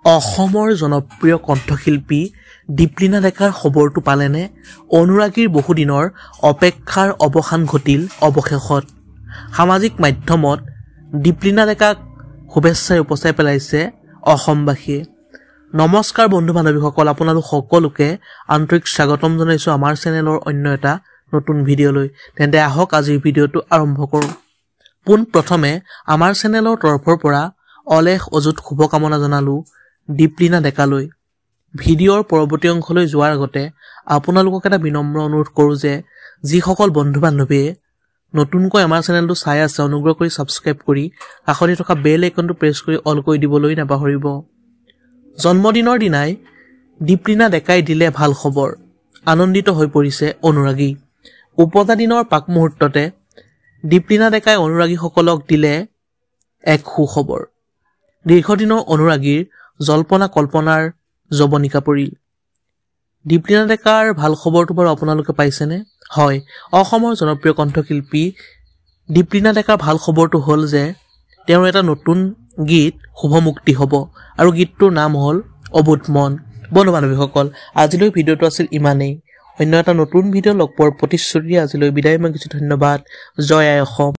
অসমৰ জনপ্ৰিয় কণ্ঠশিল্পী দীপলিনা ডেকাৰ খবৰটো পালেনে? অনুৰাগীৰ বহুদিনৰ অপেক্ষাৰ অৱসান ঘটিল অৱশেষত। সামাজিক মাধ্যমত দীপলিনা ডেকাক শুভেচ্ছাৰে উপচাই পেলাইছে অসমবাসীয়ে। নমস্কাৰ বন্ধু বান্ধৱীসকল, আপোনালোক সকলোকে আন্তৰিক স্বাগতম জনাইছোঁ আমাৰ চেনেলৰ অন্য এটা নতুন ভিডিঅ'লৈ। তেন্তে আহক আজিৰ ভিডিঅ'টো আৰম্ভ কৰোঁ। পোনপ্ৰথমে আমাৰ চেনেলৰ তৰফৰ পৰা অলেখ অযুত শুভকামনা জনালোঁ দীপলিনা ডেকালৈ। ভিডিঅ'ৰ পৰৱৰ্তী অংশলৈ যোৱাৰ আগতে আপোনালোকক এটা বিনম্ৰ অনুৰোধ কৰোঁ যে যিসকল বন্ধু বান্ধৱীয়ে নতুনকৈ আমাৰ চেনেলটো চাই আছে অনুগ্ৰহ কৰি ছাবস্ক্ৰাইব কৰি কাষতে থকা বেল আইকনটো প্ৰেছ কৰি অল কৰি দিবলৈ নাপাহৰিব। জন্মদিনৰ দিনাই দীপলিনা ডেকাই দিলে ভাল খবৰ, আনন্দিত হৈ পৰিছে অনুৰাগী। উপজা দিনৰ পাক মুহূৰ্ততে দীপলিনা ডেকাই অনুৰাগীসকলক দিলে এক সুখবৰ। দীৰ্ঘদিনৰ অনুৰাগীৰ জল্পনা কল্পনাৰ জবনিকা পৰিল। দীপলিনা ডেকাৰ ভাল খবৰটো বাৰু আপোনালোকে পাইছেনে? হয়, অসমৰ জনপ্ৰিয় কণ্ঠশিল্পী দীপলিনা ডেকাৰ ভাল খবৰটো হ'ল যে তেওঁৰ এটা নতুন গীত শুভমুক্তি হ'ব আৰু গীতটোৰ নাম হ'ল অবুধ মন। বন্ধু বান্ধৱীসকল, আজিলৈ ভিডিঅ'টো আছিল ইমানেই। অন্য এটা নতুন ভিডিঅ' লগ পোৱাৰ প্ৰতিশ্ৰুতি আজিলৈ বিদায় মাগিছোঁ। ধন্যবাদ। জয় আই অসম।